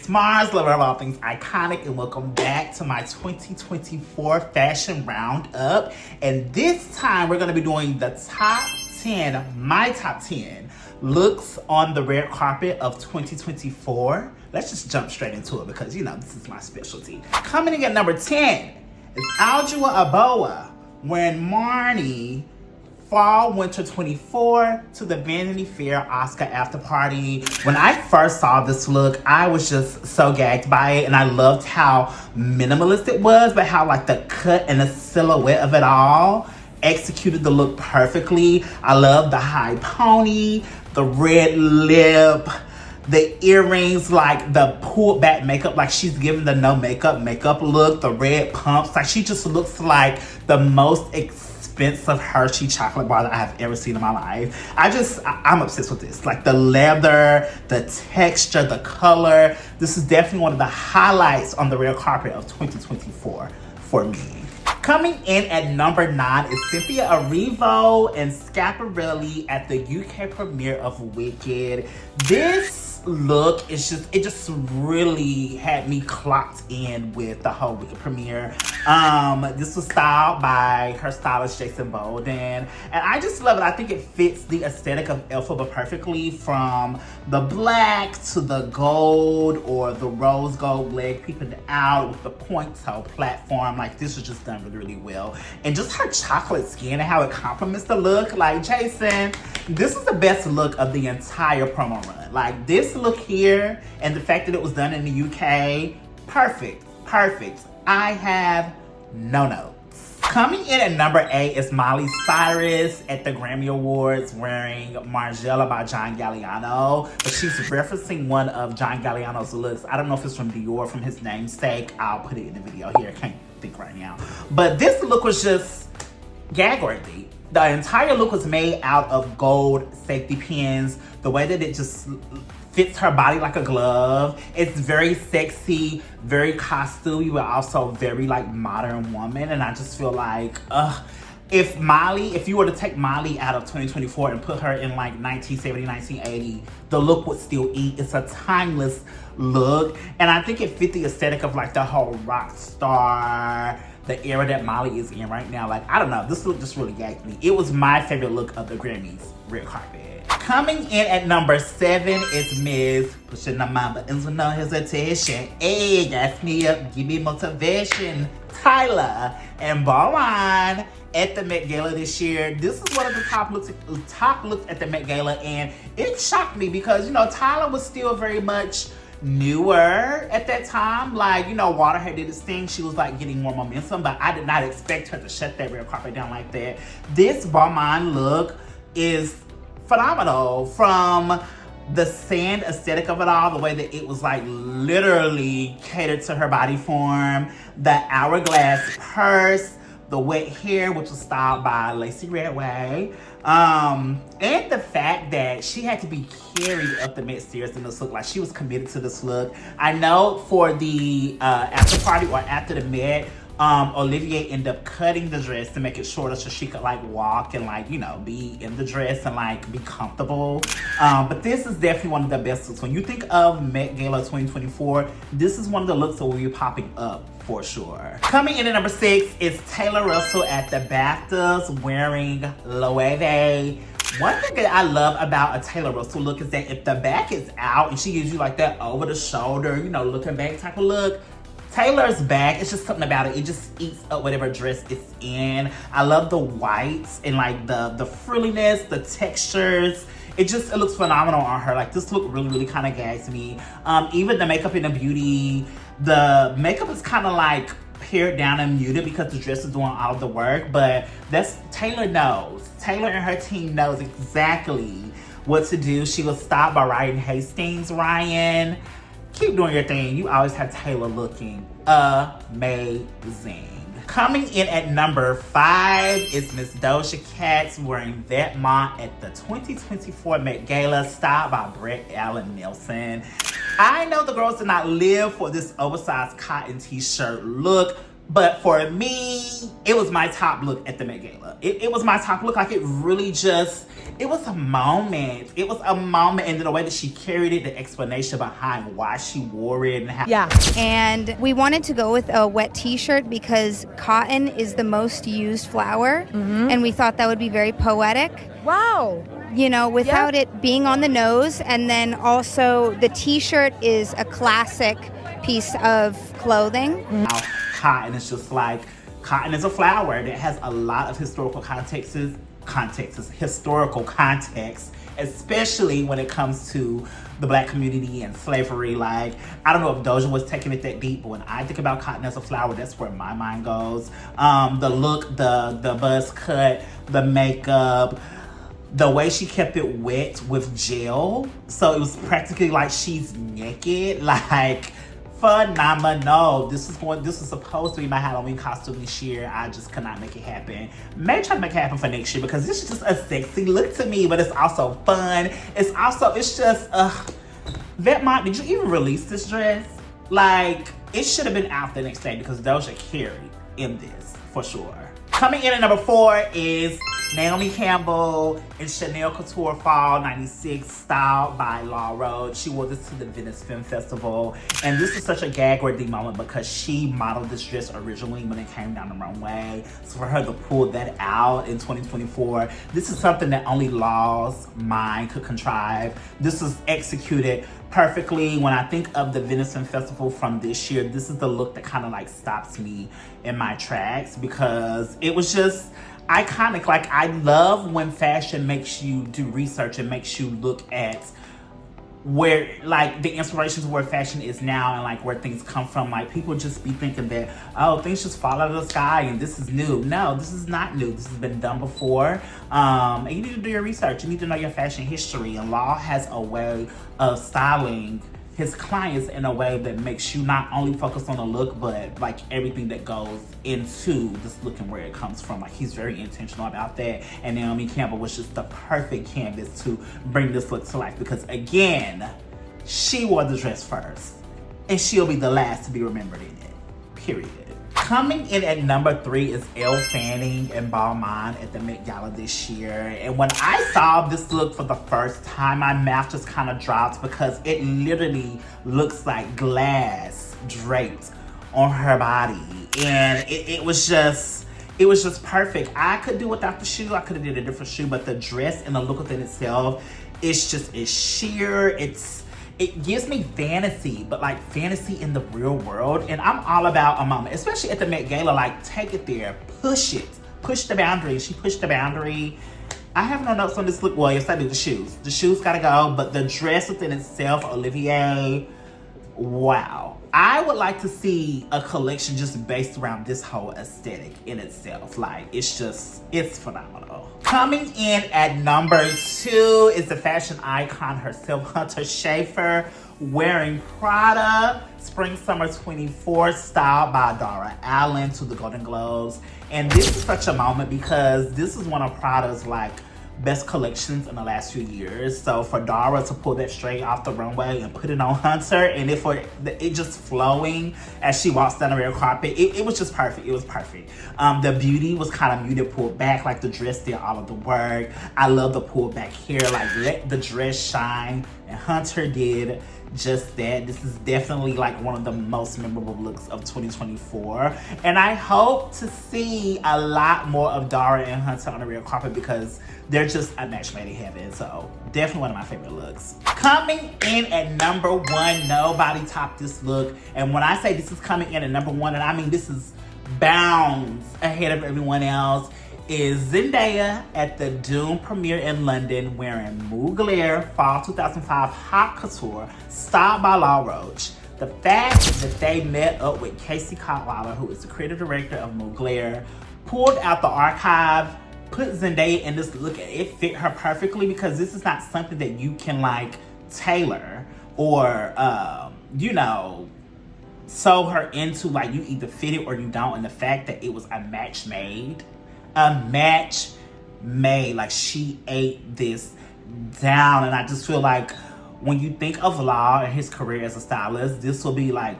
Mars, lover of all things iconic, and welcome back to my 2024 fashion roundup. And this time we're going to be doing the my top 10 looks on the red carpet of 2024. Let's just jump straight into it because, you know, this is my specialty. Coming in at number 10 is Aljua Aboa wearing Marnie Fall Winter 24 to the Vanity Fair Oscar after party. When I first saw this look, I was just so gagged by it, and I loved how minimalist it was, but how like the cut and the silhouette of it all executed the look perfectly. I love the high pony, the red lip, the earrings, like the pulled back makeup, like she's giving the no makeup look, the red pumps, like she just looks like the most expensive Hershey chocolate bar that I have ever seen in my life. I'm obsessed with this. Like the leather, the texture, the color. This is definitely one of the highlights on the red carpet of 2024 for me. Coming in at number 9 is Cynthia Erivo and Schiaparelli at the UK premiere of Wicked. This look is just really had me clocked in with the whole Wicked premiere. This was styled by her stylist Jason Bolden, and I just love it. I think it fits the aesthetic of Elphaba perfectly, from the black to the gold or the rose gold leg peeping out with the point toe platform. Like, this was just done really, really well, and just her chocolate skin and how it complements the look. Like, Jason, this is the best look of the entire promo run. Like, this look here and the fact that it was done in the UK, perfect. I have no notes. Coming in at number 8 is Miley Cyrus at the Grammy Awards wearing Margiela by John Galliano, but she's referencing one of John Galliano's looks. I don't know if it's from Dior or from his namesake. I'll put it in the video here. I can't think right now. But this look was just gag-worthy. The entire look was made out of gold safety pins. The way that it just fits her body like a glove. It's very sexy, very costumey, but also very like modern woman. And I just feel like, if you were to take Miley out of 2024 and put her in like 1970, 1980, the look would still eat. It's a timeless look. And I think it fit the aesthetic of like the whole rock star, the era that Miley is in right now. Like, I don't know, this look just really gagged me. It was my favorite look of the Grammys red carpet. Coming in at number 7 is Miss pushing the my buttons with no hesitation. Hey, gas me up, give me motivation. Tyler and Bowen at the Met Gala this year. This is one of the top looks at the Met Gala, and it shocked me because, you know, Tyler was still very much newer at that time. Like, you know, Waterhead did its thing. She was like getting more momentum, but I did not expect her to shut that red carpet down like that. This Balmain look is phenomenal, from the sand aesthetic of it all, the way that it was like literally catered to her body form, the hourglass purse, the wet hair, which was styled by Lacey Redway, and the fact that she had to be carried up the Met stairs in this look. Like, she was committed to this look. I know for the after party or after the Met, Olivier ended up cutting the dress to make it shorter so she could like walk and like, you know, be in the dress and like be comfortable. But this is definitely one of the best looks. When you think of Met Gala 2024, this is one of the looks that will be popping up for sure. Coming in at number 6 is Taylor Russell at the BAFTAs wearing Loewe. One thing that I love about a Taylor Russell look is that if the back is out and she gives you like that over the shoulder, you know, looking back type of look, Taylor's back, it's just something about it. It just eats up whatever dress it's in. I love the whites and like the frilliness, the textures. It looks phenomenal on her. Like, this look really, really kind of gags me. Even the makeup and the beauty, the makeup is kind of like pared down and muted because the dress is doing all of the work, but Taylor knows. Taylor and her team knows exactly what to do. She was stopped by Ryan Hastings. Ryan, keep doing your thing. You always have Taylor looking amazing. Coming in at number 5 is Miss Doja Cat wearing Vetements at the 2024 Met Gala, styled by Brett Allen Nelson. I know the girls did not live for this oversized cotton t-shirt look, But for me, it was my top look at the Met Gala. It was my top look. Like, it really just, it was a moment. It was a moment, and the way that she carried it, the explanation behind why she wore it and how. Yeah. And we wanted to go with a wet t-shirt because cotton is the most used flower. And we thought that would be very poetic. Wow. You know, without it being on the nose. And then also the t-shirt is a classic piece of clothing. Cotton is just like, cotton is a flower that has a lot of historical historical context, especially when it comes to the Black community and slavery. Like, I don't know if Doja was taking it that deep, but when I think about cotton as a flower, that's where my mind goes. The look, the buzz cut, the makeup, the way she kept it wet with gel, so it was practically like she's naked. Like, phenomenal. This is supposed to be my Halloween costume this year. I just could not make it happen. May try to make it happen for next year because this is just a sexy look to me, but it's also fun. It's just Vetmont, did you even release this dress? Like, it should have been out the next day because Doja carried in this for sure. Coming in at number 4 is Naomi Campbell in Chanel Couture Fall 96, styled by Law Road. She wore this to the Venice Film Festival. And this is such a gag-worthy moment because she modeled this dress originally when it came down the runway. So for her to pull that out in 2024, this is something that only Law's mind could contrive. This is executed perfectly. When I think of the Venice Film Festival from this year, this is the look that kind of like stops me in my tracks because it was just iconic. Like, I love when fashion makes you do research and makes you look at where, like, the inspirations of where fashion is now and like where things come from. Like, people just be thinking that, oh, things just fall out of the sky and this is new. No, this is not new. This has been done before. And you need to do your research. You need to know your fashion history. And Law has a way of styling his clients in a way that makes you not only focus on the look, but like everything that goes into this look and where it comes from. Like, he's very intentional about that. And Naomi Campbell was just the perfect canvas to bring this look to life because, again, she wore the dress first and she'll be the last to be remembered in it, period. Coming in at number 3 is Elle Fanning and Balmain at the Met Gala this year. And when I saw this look for the first time, my mouth just kind of dropped because it literally looks like glass draped on her body. And it was just perfect. I could do without the shoe. I could have did a different shoe, but the dress and the look within itself, it's sheer. It gives me fantasy, but like fantasy in the real world. And I'm all about a moment, especially at the Met Gala. Like, take it there, push it, push the boundary. She pushed the boundary. I have no notes on this look. Well, yes, I do. The shoes. The shoes gotta go, but the dress within itself, Olivier, wow. I would like to see a collection just based around this whole aesthetic in itself. Like, it's phenomenal. Coming in at number 2 is the fashion icon herself, Hunter Schafer, wearing Prada Spring Summer 24, styled by Dara Allen to the Golden Globes. And this is such a moment because this is one of Prada's like best collections in the last few years. So for Dara to pull that straight off the runway and put it on Hunter, and it just flowing as she walks down the red carpet, it was just perfect. It was perfect. The beauty was kind of muted, pulled back, like the dress did all of the work. I love the pulled back hair, like let the dress shine, and Hunter did just that. This is definitely like one of the most memorable looks of 2024. And I hope to see a lot more of Dara and Hunter on the red carpet because they're just a match made in heaven. So definitely one of my favorite looks. Coming in at number 1, nobody topped this look. And when I say this is coming in at number 1, and I mean this is bounds ahead of everyone else, is Zendaya at the Dune premiere in London wearing Mugler Fall 2005 Hot Couture, styled by Law Roach. The fact that they met up with Casey Cotwaller, who is the creative director of Mugler, pulled out the archive, put Zendaya in this look, and it fit her perfectly because this is not something that you can like tailor or, sew her into. Like, you either fit it or you don't. And the fact that it was a match made, like she ate this down. And I just feel like when you think of Law and his career as a stylist, this will be like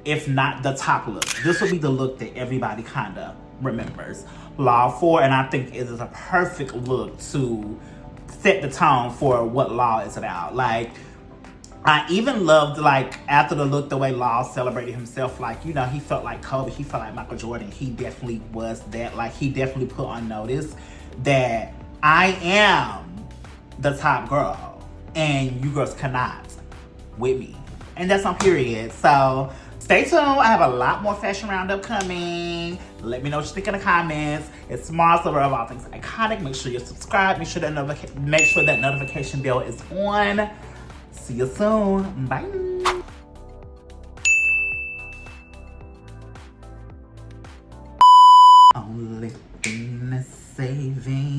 if not the top look. This will be the look that everybody kind of remembers Law for, and I think it is a perfect look to set the tone for what Law is about. Like, I even loved, like, after the look, the way Law celebrated himself. Like, you know, he felt like Kobe, he felt like Michael Jordan. He definitely was that. Like, he definitely put on notice that I am the top girl and you girls cannot with me. And that's on period. So stay tuned. I have a lot more fashion roundup coming. Let me know what you think in the comments. It's Mars Lover of all things iconic. Make sure you're subscribed. Make sure that notification bell is on. See you soon. Bye. Only thing that's saving